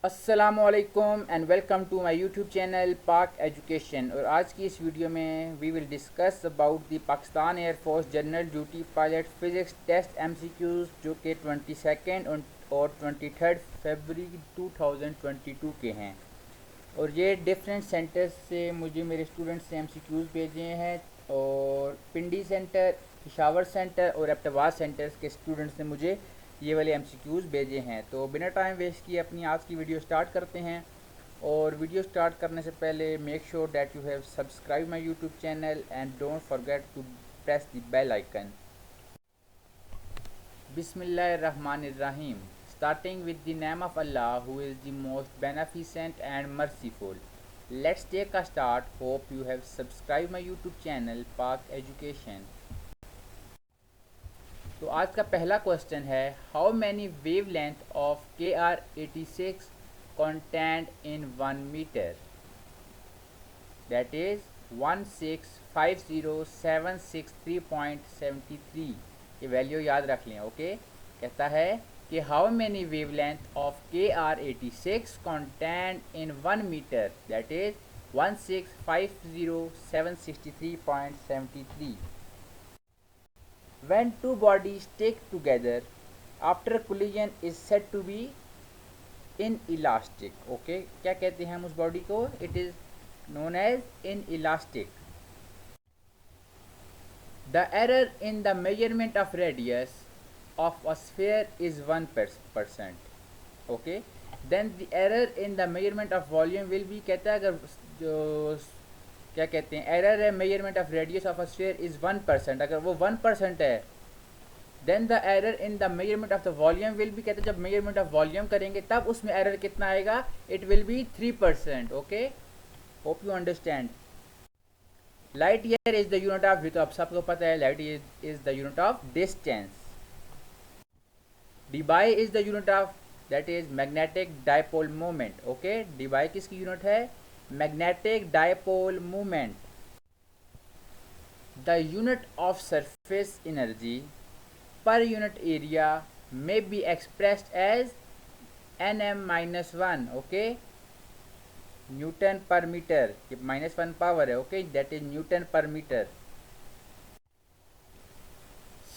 अस्सलामुअलैकुम and welcome to my YouTube channel Pak education. और आज की इस वीडियो में we will discuss about the Pakistan air force general duty pilot physics test MCQs जो कि 22 और 23 फरवरी 2022 के हैं। और ये डिफरेंट सेंटर्स से मुझे मेरे स्टूडेंट्स ने एमसीक्यूज़ भेजे हैं और पिंडी सेंटर, पिशावर सेंटर और एबटाबाद सेंटर्स के स्टूडेंट्स ने मुझे ये वाले एमसीक्यूज़ भेजे हैं। तो बिना टाइम वेस्ट किए अपनी आज की वीडियो स्टार्ट करते हैं। और वीडियो स्टार्ट करने से पहले make sure that you have subscribe my YouTube channel and don't forget to press the bell icon. बिस्मिल्लाहिर्रहमानिर्रहीम। Starting with the name of Allah, who is the most beneficent and merciful. Let's take a start. Hope you have subscribed my YouTube channel Park Education. तो आज का पहला question है, how many wave length of KR-86 contained in 1 meter? That is 1650763.73। ये value याद रख लें। Okay, कहता है कि how many wave length of KR-86 contained in 1 meter? That is 1650763.73। When two bodies stick together after collision is said to be inelastic. Okay, क्या कहते हैं हम उस बॉडी को? It is known as inelastic. The error in the measurement of radius of a sphere is 1%. Okay, then the error in the measurement of volume will be, कहता है अगर जो क्या कहते हैं एरर है measurement of radius of a sphere is 1%, अगर वो 1% है then the error in the measurement of the volume will भी, कहते हैं जब मेजरमेंट ऑफ वॉल्यूम करेंगे तब उसमें एरर कितना आएगा? It will be 3%। Okay, hope you understand. Light year is the unit of, तो आप सबको पता है light is the unit of distance. Debye is the unit of, that is magnetic dipole moment. Okay, debye किसकी unit है? Magnetic dipole moment. The unit of surface energy per unit area may be expressed as Nm-1। Okay, newton per metre, ये -1 power है। Okay, that is newton per metre.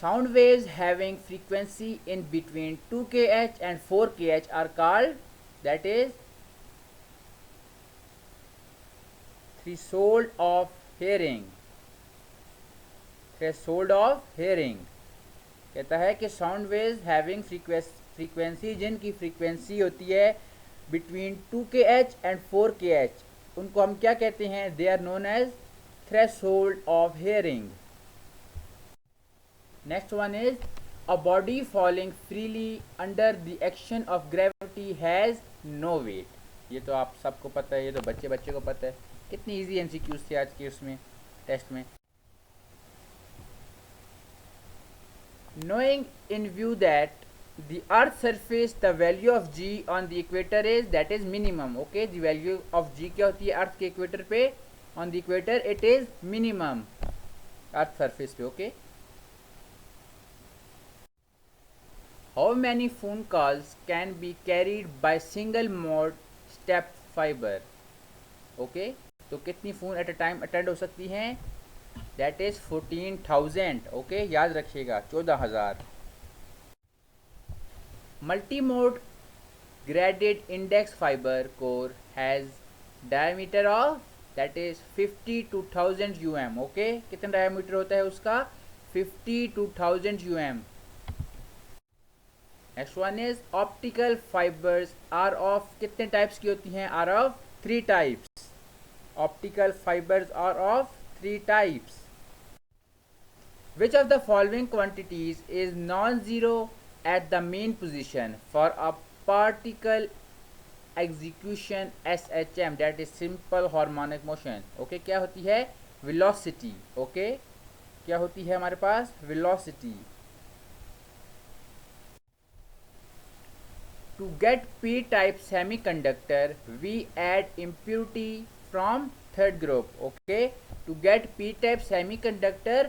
Sound waves having frequency in between 2 kH and 4 kH are called, that is threshold of hearing. Threshold of hearing कहता है कि sound waves having frequency, जिनकी frequency होती है between 2 kH and 4 kH, उनको हम क्या कहते हैं? They are known as threshold of hearing. Next one is a body falling freely under the action of gravity has no weight. ये तो आप सबको पता है, ये तो बच्चे को पता है। कितनी ईजी एमसीक्यूज थे आज के उसमें टेस्ट में। Knowing in view that the earth surface the value of g on the equator is, that is minimum. Okay, the value of g क्या होती है अर्थ के इक्वेटर पे? on the equator it is minimum, earth surface पे। Okay, how many phone calls can be carried by single mode step fiber? Okay, तो कितनी phone at a time attend हो सकती हैं? That is 14,000। ओके, याद रखिएगा 14,000। Multi mode graded index fibre core has diameter of, that is 52,000 UM। Okay, कितना diameter होता है उसका? 52,000 UM। Next one is optical fibres are of, कितने टाइप्स की होती हैं? Are of 3 types. Optical fibres are of 3 types. Which of the following quantities is non-zero at the main position for a particle execution SHM, that is simple harmonic motion? Okay, क्या होती है? velocity। okay, क्या होती है हमारे पास? velocity। To get p-type semiconductor we add impurity from third group। okay, to get p-type semiconductor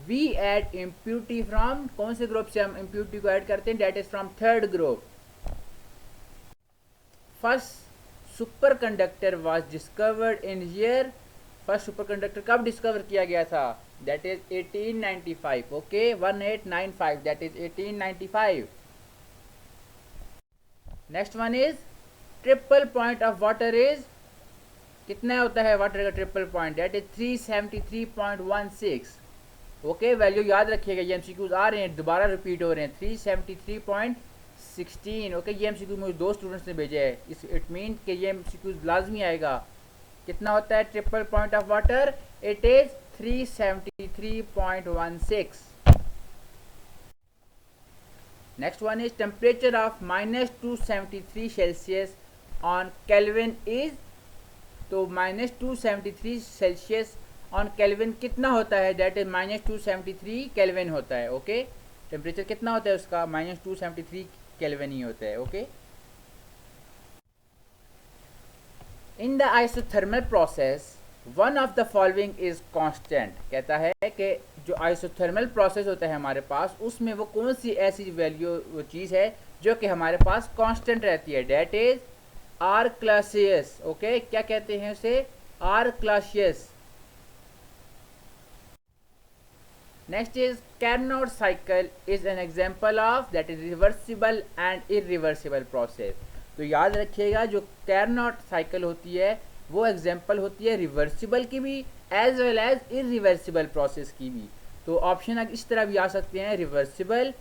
we add impurity from, कौन से ग्रुप से हम इम्प्यूरिटी को ऐड करते हैं? That is from third group. First superconductor was discovered in year, first superconductor कब discover किया गया था? That is 1895. Okay 1895, that is 1895. Next one is triple point of water is, कितना होता है वाटर का triple point? That is 373.16. Okay value याद रखिएगा, ये एमसीक्यूज आ रहे हैं, दोबारा रिपीट हो रहे हैं, 373.16. ओके ये एमसीक्यू मुझे 2 स्टूडेंट्स ने भेजा है, इस इट मीन कि ये एमसीक्यूज लाजमी आएगा. कितना होता है triple point of water? It is 373.16. Next one is temperature of -273 Celsius on kelvin is, तो -273 सेल्सियस ऑन केल्विन कितना होता है? दैट इज -273 केल्विन होता है. ओके टेम्परेचर कितना होता है उसका? -273 केल्विन ही होता है. Okay in the isothermal process one of the following is constant. कहता है कि जो आइसोथर्मल प्रोसेस होता है हमारे पास, उसमें वो कौन सी ऐसी वैल्यू वो चीज़ है जो कि हमारे पास कांस्टेंट रहती है? That is R Clausius. Okay क्या कहते हैं उसे? R Clausius. Next is Carnot cycle is an example of, that is reversible and irreversible process. तो याद रखिएगा जो कैरनोट साइकिल होती है वो एग्जाम्पल होती है रिवर्सिबल की भी as well as irreversible process की भी. तो ऑप्शन इस तरह भी आ सकते हैं, reversible,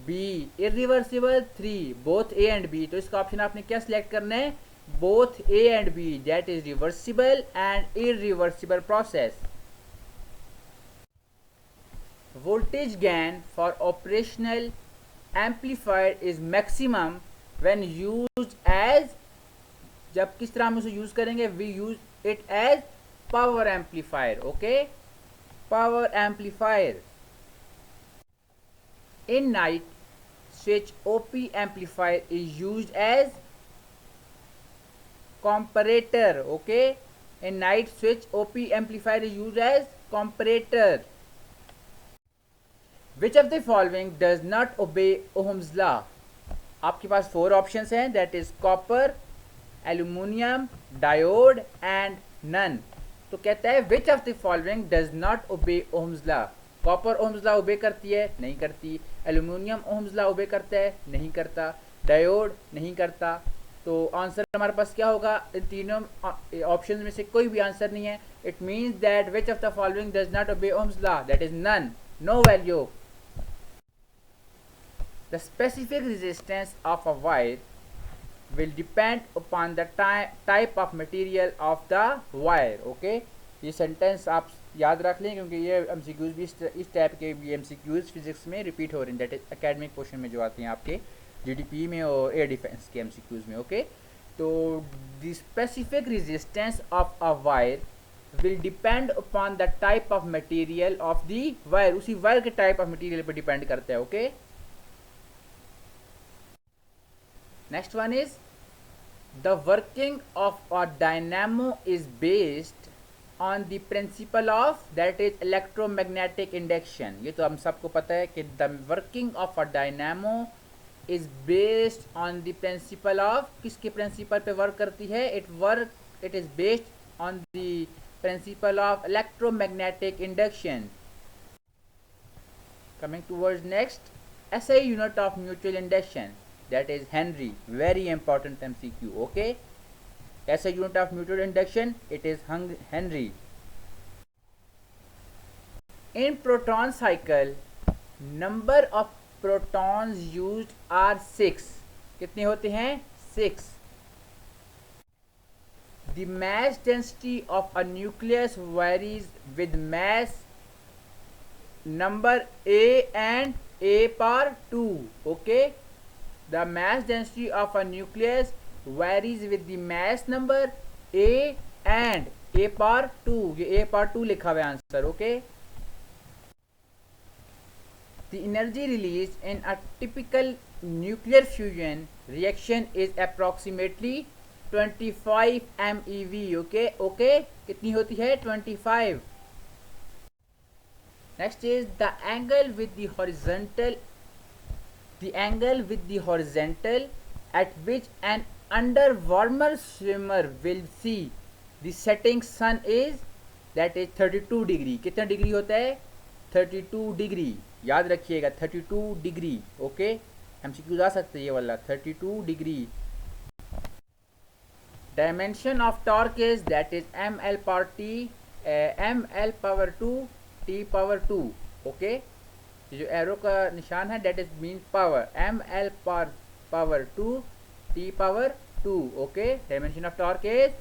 B irreversible, 3 both A and B. तो इसका ऑप्शन आपने क्या सिलेक्ट करना है? Both A and B, that is reversible and irreversible process. Voltage gain for operational amplifier is maximum when used as, जब किस तरह हम उसे यूज करेंगे? we use it as power amplifier. okay power amplifier. in night switch op amplifier is used as comparator. okay in night switch op amplifier is used as comparator. Which of the following does not obey Ohm's law? आपके पास 4 options हैं, that is copper, aluminium, diode and none. तो कहता है which of the following does not obey Ohm's law. Copper Ohm's law obey करती है? नहीं करती. एल्यूमिनियम ओम्स लॉ ओबे करता है? नहीं करता. डायोड नहीं करता. तो आंसर हमारे पास क्या होगा? इन तीनों ऑप्शन में से कोई भी आंसर नहीं है. It means that which of the following does not obey Ohm's law, that is none, no value. The specific resistance of a wire will depend upon the type of material of the wire. okay ये sentence आप याद रख लें क्योंकि ये MCQs भी इस type के भी एमसीक्यूज फिजिक्स में रिपीट हो रहे हैं, दैट इज एकेडमिक पोर्शन में जो आते हैं आपके जीडीपी में और एयर डिफेंस के एमसीक्यूज में. ओके तो the specific resistance of a wire will depend upon the type of material of the wire. उसी वायर के टाइप ऑफ मटेरियल पर डिपेंड करता है. Okay next one is the working of a dynamo is based on the principle of, that is electromagnetic induction. ये तो हम सबको पता है कि the working of a dynamo is based on the principle of, किसके प्रिंसिपल पे work करती है? it is based on the principle of electromagnetic induction. coming towards next, SI unit of mutual induction, that is Henry. very important MCQ. okay SI unit of mutual induction, it is Henry. in proton cycle number of protons used are 6. कितने होते हैं? 6. the mass density of a nucleus varies with mass number A and A power 2. okay the mass density of a nucleus varies with the mass number A and A power 2. ये A power 2 लिखा हुआ है answer. Okay the energy released in a typical nuclear fusion reaction is approximately 25 MeV. okay कितनी होती है? 25. next is the angle with the horizontal at which an underwater swimmer will see the setting sun is that is 32 degree. कितना degree होता है? 32 degree, याद रखिएगा 32 degree. Okay, MCQ आ सकते हैं ये वाला 32 degree. Dimension of torque is that is M L power 2 T power 2। Okay, जो एरो का निशान है that is mean power, M L power 2 T power 2। Okay, dimension of torque is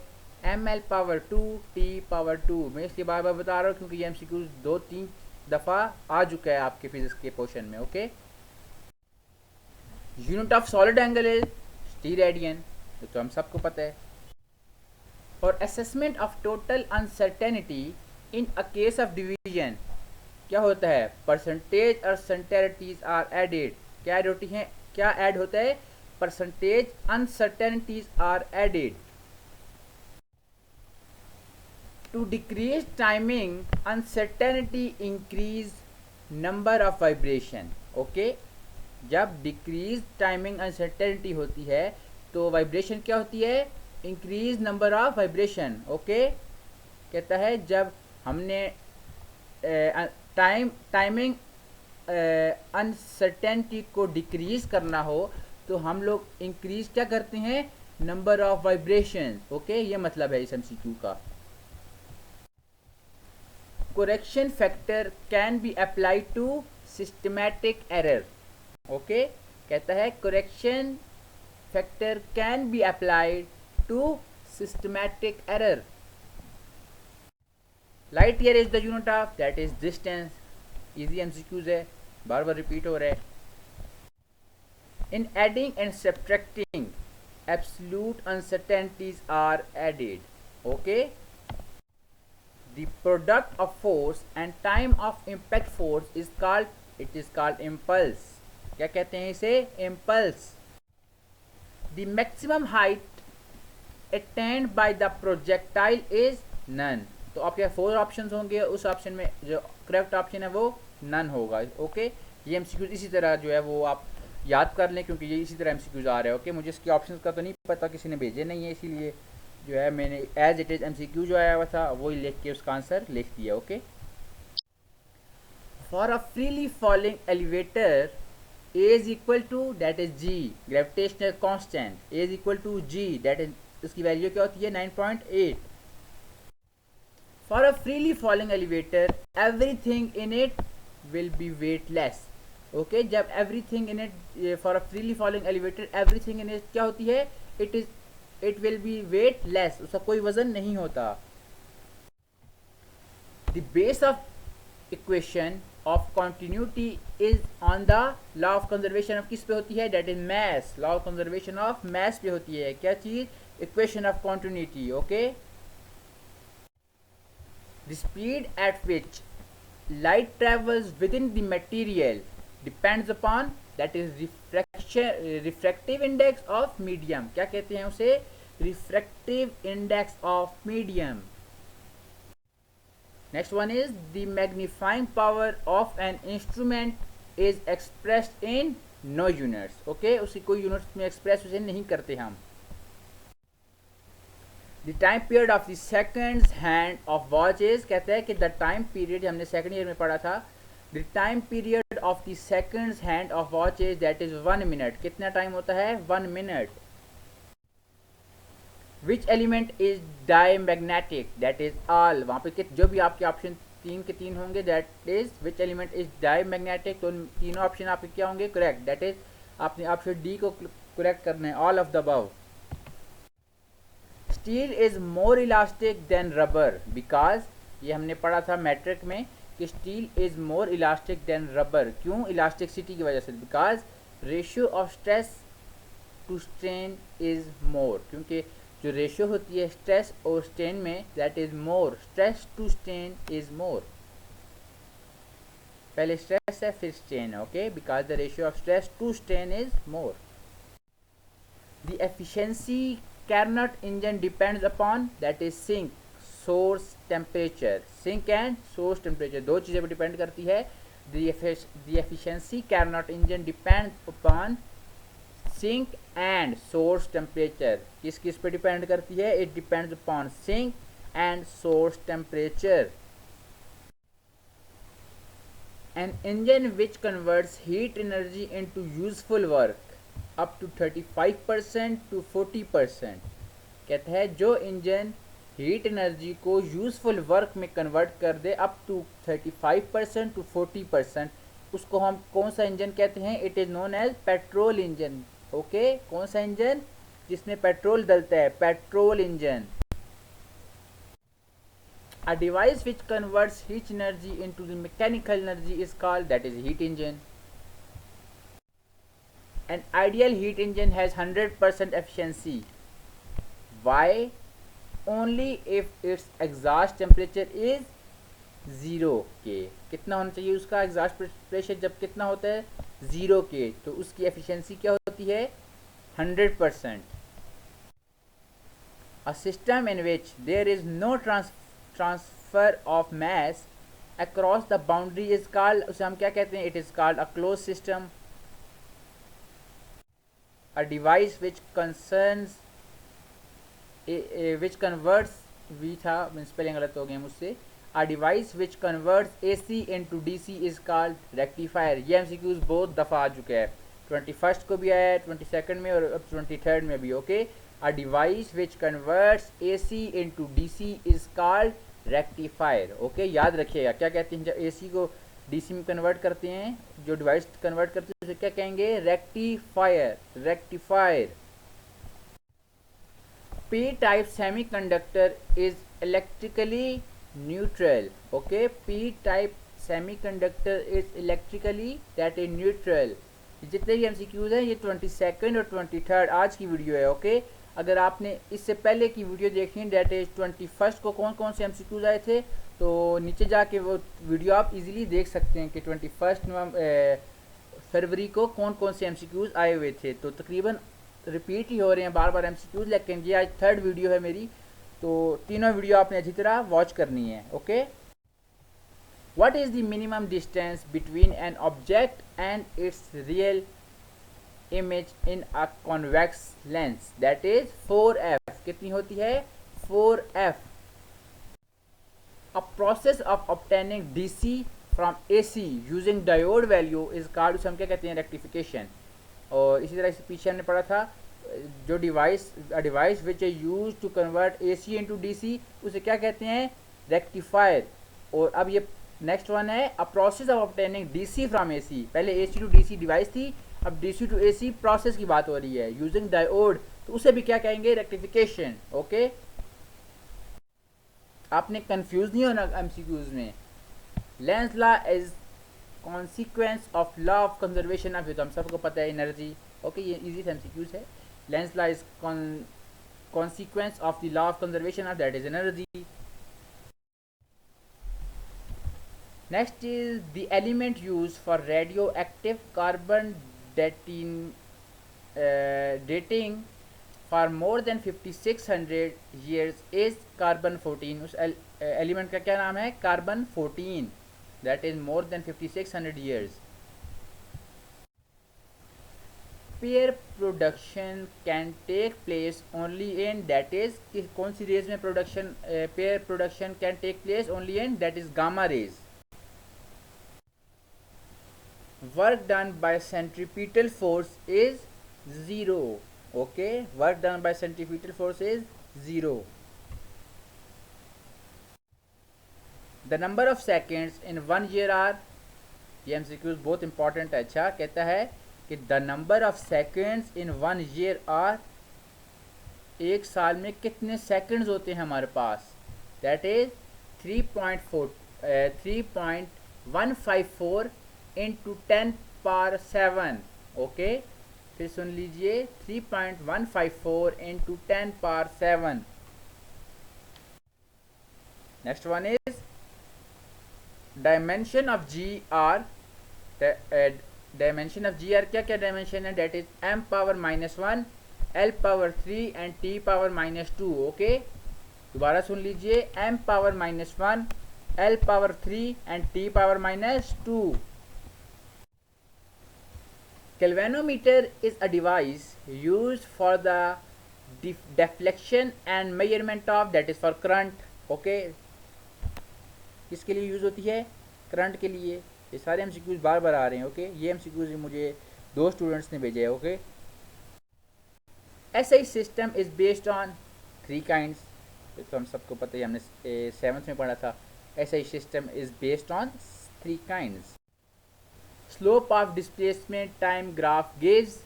M L power 2 T power 2। मैं इसके बार बार बता रहा हूँ क्योंकि ये एमसीक्यू 2-3 दफ़ा आ चुका है आपके फिजिक्स के पोर्शन में। Okay, unit of solid angle is steradian, तो हम सबको पता है। और assessment of total uncertainty in a case of division क्या होता है? Percentage uncertainties are added. क्या ऐड होती हैं? क्या ऐड होता है? Percentage uncertainties are added to decrease timing uncertainty increase number of vibration. Okay, जब डिक्रीज टाइमिंग अनसर्टेनिटी होती है तो वाइब्रेशन क्या होती है? Increase number of vibration. Okay, कहता है जब हमने टाइमिंग अनसर्टेनिटी को डिक्रीज करना हो तो हम लोग इंक्रीज क्या करते हैं? Number of vibration. ओके, ये मतलब है इस एमसीक्यू का। correction factor can be applied to systematic error। Okay, कहता है correction factor can be applied to systematic error। light year is the unit of that is distance। easy MCQs है, बार बार repeat हो रहा है। in adding and subtracting absolute uncertainties are added। okay, the product of force and time of impact force is called impulse। क्या कहते हैं इसे? impulse। the maximum height attained by the projectile is none। तो आपके 4 options होंगे, उस option में जो करेक्ट ऑप्शन है वो नन होगा। ओके, ये एमसीक्यू इसी तरह जो है वो आप याद कर लें क्योंकि ये इसी तरह एमसीक्यूज आ रहे हैं। ओके, मुझे इसके ऑप्शंस का तो नहीं पता, किसी ने भेजे नहीं है, इसीलिए जो है मैंने एज इट इज एमसीक्यू जो आया हुआ था वही लिख के उसका आंसर लिख दिया। Okay, for a freely falling elevator A is equal to that is G gravitational constant, A is equal to G that is उसकी वैल्यू क्या होती है? 9.8। For a freely falling elevator everything in it will be weightless. Okay, जब everything in it for a freely falling elevator everything in it क्या होती है? It will be weightless, उसका कोई वजन नहीं होता। The base of equation of continuity is on the law of conservation of किस पे होती है? That is mass. Law of conservation of mass पे होती है क्या चीज? Equation of continuity. Okay, the speed at which light travels within the material depends upon that is refractive index of medium। क्या कहते हैं उसे? refractive index of medium। next one is the magnifying power of an instrument is expressed in no units। okay, उसी कोई units में express उसे नहीं करते हम। The time period of the seconds hand of watches, कहता है कि द टाइम पीरियड, हमने सेकेंड ईयर में पढ़ा था, the time period of the seconds hand of watches that is 1 minute. कितना टाइम होता है? 1 minute. Which element is diamagnetic? That is all. वहाँ पे जो भी आपके ऑप्शन 3 के 3 होंगे that is which element is diamagnetic, तो तीनों ऑप्शन आपके क्या होंगे? करेक्ट। दैट इज आपने ऑप्शन डी को करेक्ट करना है, all of the above. Steel is more elastic than rubber because, ये हमने पढ़ा था मैट्रिक में कि steel is more elastic than rubber. क्यों? इलास्टिसिटी की वजह से। Because ratio of stress to strain is more, क्योंकि जो रेशियो होती है स्ट्रेस और स्ट्रेन में that is more, stress to strain is more. पहले स्ट्रेस है फिर स्ट्रेन है। Okay, because the ratio of stress to strain is more. The efficiency Carnot engine depends upon that is sink, source temperature। sink and source temperature दो चीज़ें पर depend करती है। The efficiency Carnot engine depends upon sink and source temperature. किस किस पे depend करती है? It depends upon sink and source temperature. An engine which converts heat energy into useful work up to 35% to 40%। कहता है जो इंजन हीट एनर्जी को useful work में कन्वर्ट कर दे अप टू 35% टू 40%, उसको हम कौन सा इंजन कहते हैं? It is known as petrol engine. Okay, कौन सा इंजन? जिसमें पेट्रोल डलता है, petrol engine. A device which converts heat energy into the mechanical energy is called, that is, heat engine. An ideal heat engine has 100% efficiency. Why? Only if its exhaust temperature is 0 K। कितना होना चाहिए उसका exhaust pressure? जब कितना होता है? 0 K, तो उसकी एफिशिएंसी क्या होती है? 100%। A system in which there is no transfer of mass across the boundary is called, उसे हम क्या कहते हैं? It is called a closed system. A device which converts, भी था, स्पेलिंग गलत हो गया मुझसे। A device which converts AC into DC is called rectifier। ये MCQs बहुत दफ़ा आ चुका है, 21st को भी आया है, 22nd में और अब 23rd में भी। Okay, A device which converts AC into DC is called rectifier। Okay, याद रखिएगा क्या कहते हैं जब AC को DC में कन्वर्ट करते हैं, जो डिवाइस कन्वर्ट करते हैं उसे क्या कहेंगे? Rectifier, rectifier. P type semiconductor is electrically neutral। Okay, P type semiconductor is electrically, that is, neutral। जितने भी MCQs हैं ये 22nd और 23rd आज की वीडियो है। ओके, अगर आपने इससे पहले की वीडियो देखी है, डेट इज 21st को कौन कौन से MCQs आए थे, तो नीचे जाके वो वीडियो आप इजीली देख सकते हैं कि 21 फरवरी को कौन कौन से MCQs आए हुए थे। तो तकरीबन रिपीट ही हो रहे हैं बार बार MCQs, लेकिन ये आज 3rd वीडियो है मेरी, तो तीनों वीडियो आपने अच्छी तरह वॉच करनी है। Okay, what is the minimum distance between an object and it's real image in a convex lens? That is 4f। कितनी होती है? 4f। A process of obtaining DC from AC using diode value is called, उसे हम क्या कहते हैं? Rectification. और इसी तरह से पीछे हमने पढ़ा था जो device which is use to convert AC into DC, उसे क्या कहते हैं? रेक्टिफायर। और अब ये नेक्स्ट वन है, a process of obtaining DC from AC। पहले AC to DC डिवाइस थी, अब DC to AC प्रोसेस की बात हो रही है यूजिंग डायोड, तो उसे भी क्या कहेंगे? रेक्टिफिकेशन। ओके, आपने कंफ्यूज नहीं होना MCQs में। Lens law is consequence of law of conservation of, तो हम सबको पता है एनर्जी। ओके, ये इजी MCQs है। Lens law is consequence of the law of conservation of, that is energy. Next is the element use for radio active carbon dating for more than 5600 years is carbon 14। उस element का क्या नाम है? Carbon 14, that is more than 5600 years। Pair production can take place only in, that is, कौन सी rays में production, pair production can take place only in, that is gamma rays. Work done by centripetal force is 0। Okay, work done by centripetal force is 0। The number of seconds in 1 year are, ये MCQs बहुत important है। अच्छा, कहता है कि the number of seconds in 1 year are, एक साल में कितने सेकंड्स होते हैं हमारे पास? That is 3.154 into 10 power 7। Okay, फिर सुन लीजिए, 3.154 into 10 power 7। Next one is dimension of GR। Dimension of GR क्या क्या डायमेंशन है? That is m power -1, L power 3 and T power -2। Okay, दोबारा सुन लीजिए, m power -1, L power 3 and T power -2। galvanometer is a device used for the deflection and measurement of, that is for current. Okay, किसके लिए use होती है? Current के लिए। ये सारे एमसीक्यूज बार बार आ रहे हैं। ओके, ये एमसीक्यूज मुझे 2 स्टूडेंट्स ने भेजे हैं। Okay, SI system is based on 3 kinds. तो हम सबको पता है, हमने 7th में पढ़ा था। SI system is based on 3 kinds. Slope of displacement time graph gives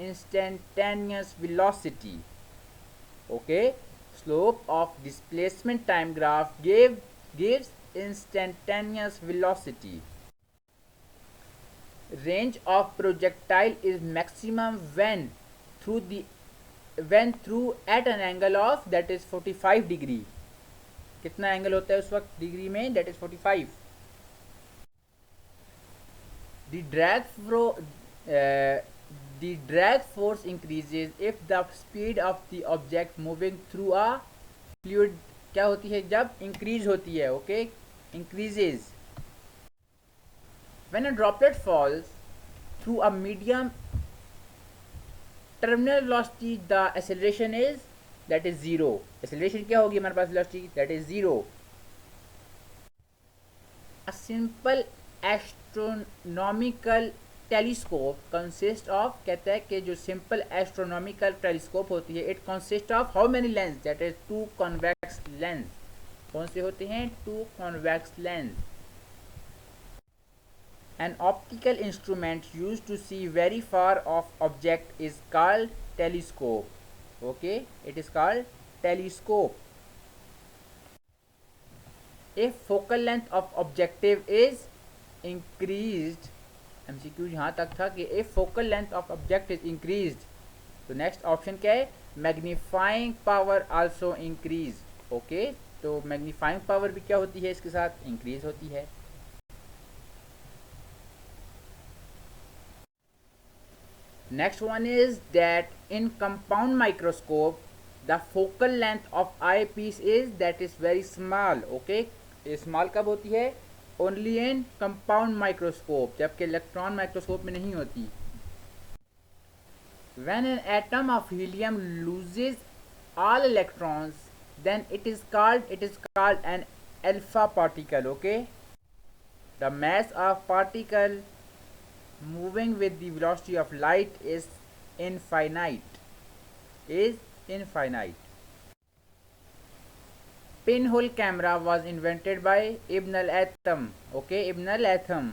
instantaneous velocity. Okay, slope of displacement time graph gives instantaneous velocity. Range of projectile is maximum when through at an angle of, that is 45 degree. कितना angle होता है उस वक्त degree में? that is 45. The drag force increases if the speed of the object moving through a fluid क्या होती है? जब increase होती है। Okay, increases. When a droplet falls through a medium terminal velocity, the acceleration is, that is 0. acceleration क्या होगी हमारे पास? velocity, that is 0. A simple astronomical telescope consist of, कहता है कि जो सिंपल एस्ट्रोनॉमिकल टेलीस्कोप होती है, it consist of how many lens? That is 2 convex lens. कौन से होते हैं? 2 convex lens. An optical instrument used to see very far off object is called telescope. Okay, it is called telescope. If focal length of objective is increased, MCQ यहाँ तक था कि if focal length of object is increased, तो next option क्या है? Magnifying power also increase. Okay, तो magnifying power भी क्या होती है? इसके साथ इंक्रीज होती है। Next one is that in compound microscope the focal length of eyepiece is, that is very small. Okay, small कब होती है? ओनली इन कंपाउंड माइक्रोस्कोप, जबकि इलेक्ट्रॉन माइक्रोस्कोप में नहीं होती। When an atom of helium loses all electrons, then it is called an alpha particle. Okay, the mass of particle moving with the velocity of light is infinite. Pinhole camera was invented by Ibn al-Atham. Okay, Ibn al-Atham.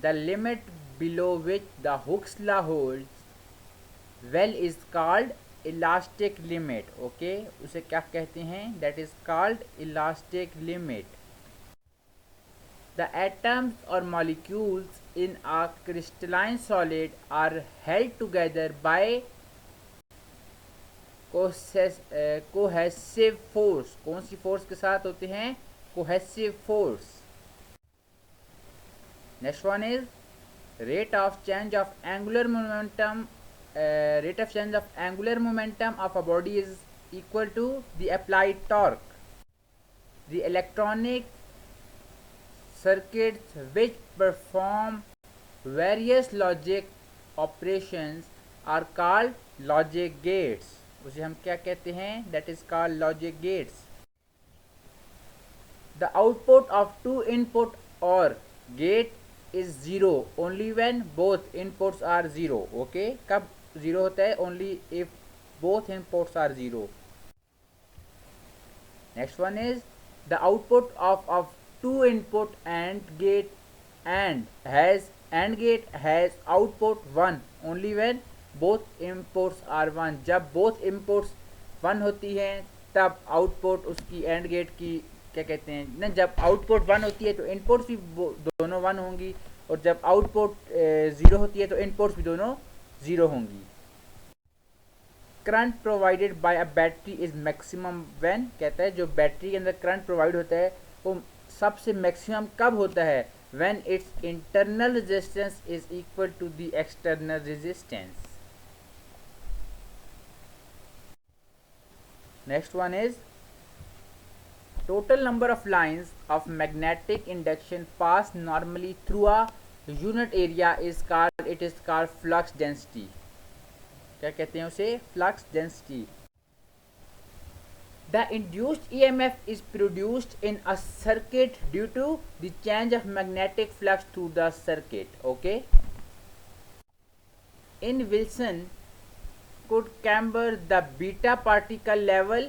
The limit below which the Hooke's law holds well is called elastic limit. Okay, उसे क्या कहते हैं? That is called elastic limit. The atoms or molecules in a crystalline solid are held together by cohesive force. कौन सी force के साथ होते हैं? Cohesive force. Next one is rate of change of angular momentum. Rate of change of angular momentum of a body is equal to the applied torque. The electronic circuits which perform various logic operations are called logic gates. उसे हम क्या कहते हैं? That is called logic gates. The output of 2 input OR gate is 0 only when both inputs are 0। Okay, कब 0 होता है? Only if both inputs are 0। Next one is the output of 2 input and gate has output 1 only when both inputs are 1। जब both inputs 1 होती हैं तब output उसकी and gate की क्या कहते हैं ना, जब आउटपुट 1 होती है तो इनपुट्स भी दोनों 1 होंगी, और जब आउटपुट 0 होती है तो इनपुट्स भी दोनों 0 होंगी। Current provided by a battery is maximum when, कहता है जो बैटरी के अंदर करंट प्रोवाइड होता है वो सबसे मैक्सिमम कब होता है? When its internal resistance is equal to the external resistance. Next one is total number of lines of magnetic induction pass normally through a unit area is called, it is called flux density. क्या कहते हैं उसे? Flux density. The induced EMF is produced in a circuit due to the change of magnetic flux through the circuit. Okay. In Wilson could camber the beta particle level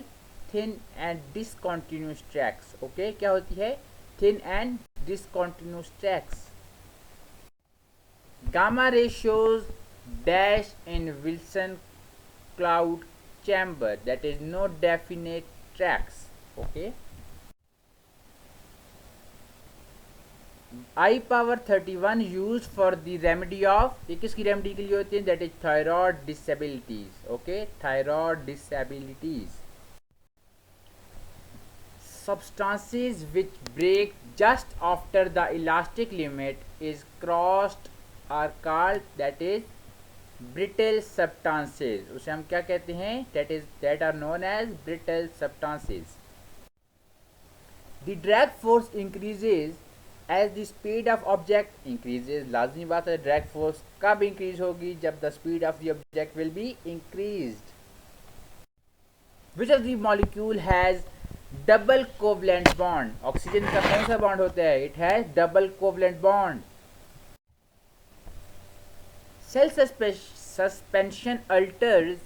thin and discontinuous tracks. Okay. क्या होती है? Thin and discontinuous tracks. Gamma ray shows dash in Wilson cloud chamber, that is no definite tracks. Okay. I power 31 used for the remedy of, ये किसकी remedy के लिए होती है? that is thyroid disabilities. Okay, thyroid disabilities. Substances which break just after the elastic limit is crossed are called, that is brittle substances. उसे हम क्या कहते हैं? that are known as brittle substances. The drag force increases as the speed of object increases. लाजमी बात है, drag force कब increase होगी? जब the speed of the object will be increased. Which of the molecule has double covalent bond? Oxygen का कौन सा bond होता है? It has double covalent bond. Cell suspension alters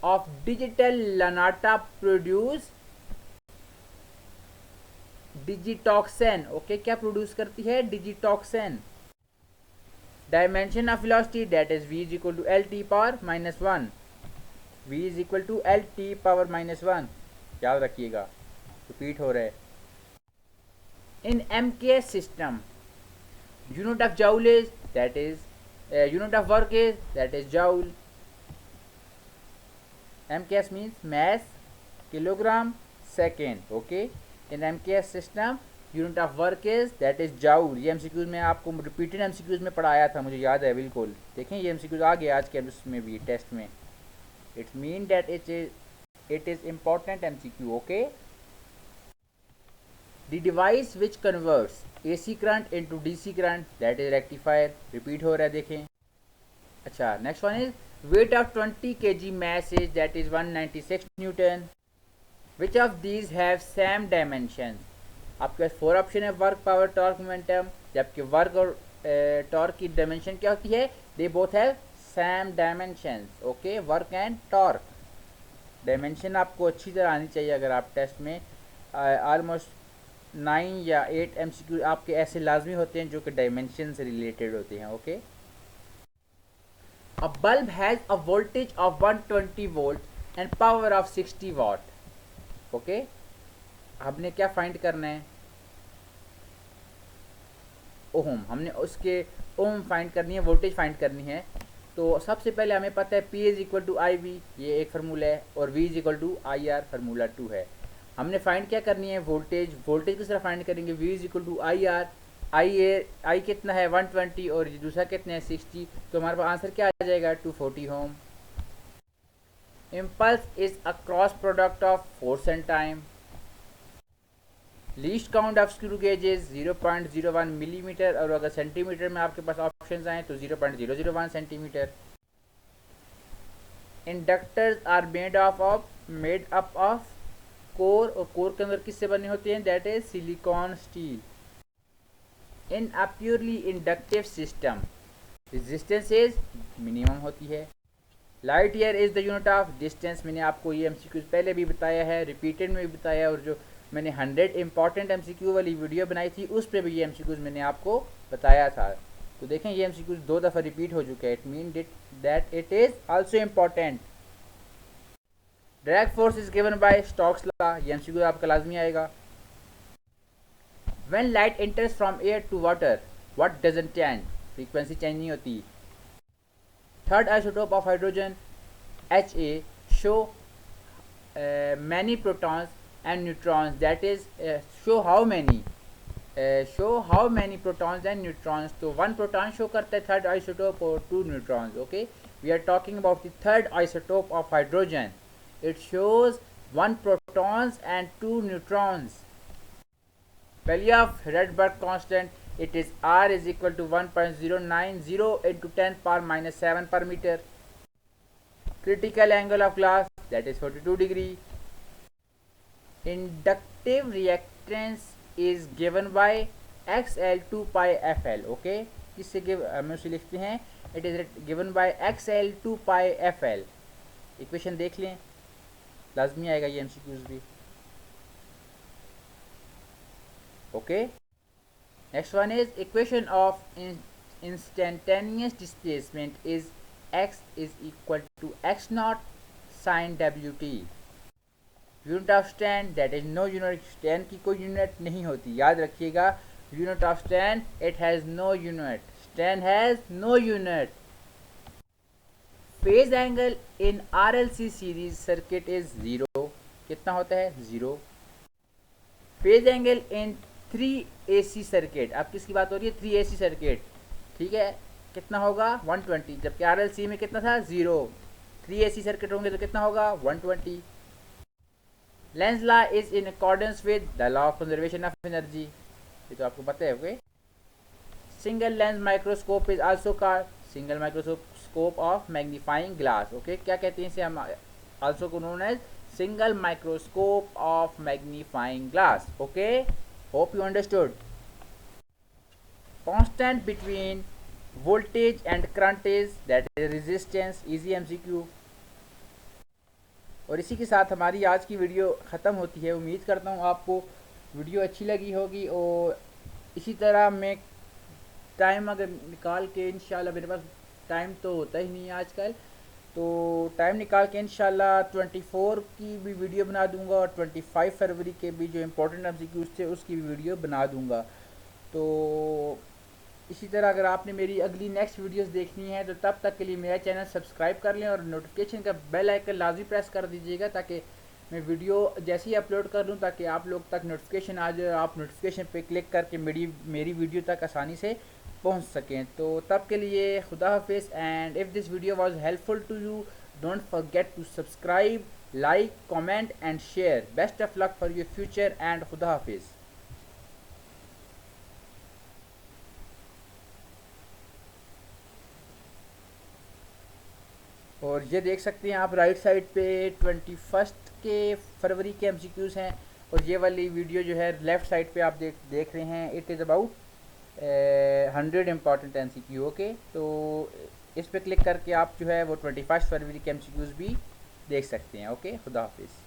of digital lanata produce digitoxin. Okay, क्या produce करती है? digitoxin. Dimension of velocity, that is v is equal to lt power minus 1. v is equal to lt power minus 1. याद रखिएगा, repeat हो रहा है. In MKS system, unit of joule is, that is unit of work is, that is joule. MKS means mass kilogram second. Okay. In MKS system unit of work is, that is joule. ये MCQs में आपको repeated MCQs में पढ़ाया था, मुझे याद है बिल्कुल. देखें ये MCQs आ गया आज के उसमें भी टेस्ट में. It mean that it is important MCQ. Okay. The device which converts AC current into DC current, that is rectifier. Repeat हो रहा है, देखें. अच्छा, next one is weight of 20 kg mass is, that is 196 Newton. Which of these have same dimensions? आपके पास 4 option है, work, power, torque, momentum. जबकि work और टॉर्क की डायमेंशन क्या होती है? They both have same dimensions. Okay, work and torque. Dimension आपको अच्छी तरह आनी चाहिए. अगर आप टेस्ट में ऑलमोस्ट 9 या 8 MCQ आपके ऐसे लाजमी होते हैं जो कि डायमेंशन से रिलेटेड होते हैं. Okay. A bulb has a voltage of 120 volt and power of 60 watt. Okay. हमने क्या फाइंड करना है? ओम. हमने उसके ओम फाइंड करनी है, वोल्टेज फाइंड करनी है. तो सबसे पहले हमें पता है P is equal to I V, ये एक फार्मूला है, और V is equal to I R, formula 2 है. हमने फाइंड क्या करनी है? वोल्टेज. वोल्टेज किस तरह फाइंड करेंगे? V is equal to I R. I कितना है? 120 और दूसरा कितना है? 60. तो हमारे पास आंसर क्या आ जाएगा? 240 ohm. Impulse is a cross product of force and time. Least count of screw gauge is 0.01 millimetre, और अगर सेंटीमीटर में आपके पास ऑप्शंस आए तो 0.001 centimetre. Inductors are made up of core, और कोर के अंदर किससे बने होते हैं? That is silicon steel. In a purely inductive system resistance is minimum होती है. Light year is the unit of distance. मैंने आपको ये MCQ पहले भी बताया है, रिपीटेड में भी बताया, और जो मैंने 100 इंपॉर्टेंट MCQ वाली वीडियो बनाई थी उस पर भी ये MCQs मैंने आपको बताया था. तो देखें ये MCQs 2 दफ़ा रिपीट हो चुका है. It mean that it is also important. Drag force is given by Stokes law. ये MCQ आपका लाजमी आएगा. When light enters from air to water, what doesn't change? Frequency change नहीं होती. Third isotope of hydrogen, Ha, show many protons and neutrons. That is show how many protons and neutrons. तो 1 proton show करता है third isotope और 2 neutrons. Okay, we are talking about the third isotope of hydrogen. It shows 1 protons and 2 neutrons. Value of Rydberg constant it is r is equal to 1.090 into 10 power minus 7 per meter. Critical angle of glass, that is 42 degree. Inductive reactance is given by XL 2 pi FL. Okay, किससे हम उसे लिखते हैं, it is given by XL 2 pi FL. Equation देख लें, लाजमी आएगा ये MCQs भी. Okay, next one is equation of instantaneous displacement is x is equal to x naught sin WT. Unit of stand, that is no unit. Stand की कोई unit नहीं होती, याद रखिएगा. Unit of stand, it has no unit. Stand has no unit. Phase angle in RLC series circuit is 0. कितना होता है, 0. Phase angle इन 3AC circuit, अब किसकी बात हो रही है, 3AC सर्किट, ठीक है, कितना होगा, 120. जबकि RLC में कितना था, 0. 3AC सर्किट होंगे तो कितना होगा, 120. Lenz law is in accordance with the law of conservation of energy, ये तो आपको पता है. Okay, single lens microscope is also called single microscope of magnifying glass. Okay, क्या कहते हैं इसे हम, आल्सो को known as single microscope of magnifying glass. Okay, hope you understood. Constant between voltage and current is, that is resistance. Easy MCQ. और इसी के साथ हमारी आज की वीडियो ख़त्म होती है. उम्मीद करता हूँ आपको वीडियो अच्छी लगी होगी, और इसी तरह मैं टाइम अगर निकाल के, इंशाल्लाह मेरे पास टाइम तो होता ही नहीं है आजकल, तो टाइम निकाल के इंशाल्लाह 24 की भी वीडियो बना दूंगा, और 25 फरवरी के भी जो इम्पोर्टेंट MCQs थे उसकी भी वीडियो बना दूंगा. तो इसी तरह अगर आपने मेरी अगली नेक्स्ट वीडियोस देखनी है तो तब तक के लिए मेरा चैनल सब्सक्राइब कर लें, और नोटिफिकेशन का बेल आइकन लाजमी प्रेस कर दीजिएगा, ताकि मैं वीडियो जैसे ही अपलोड कर दूं ताकि आप लोग तक नोटिफिकेशन आ जाए, आप नोटिफिकेशन पे क्लिक करके मेरी वीडियो तक आसानी से पहुंच सकें. तो तब के लिए खुदा हाफिज़. And if this video was helpful to you, don't forget to subscribe, like, comment and share. Best of luck for your future and खुदा हाफिज़. और ये देख सकते हैं आप राइट साइड पे 21 के फरवरी के MCQs हैं, और ये वाली वीडियो जो है लेफ़्ट साइड पे आप देख रहे हैं, it is about 100 important MCQ. Okay, तो इस पे क्लिक करके आप जो है वो 21 फरवरी के MCQs भी देख सकते हैं. ओके, खुदा हाफिज़.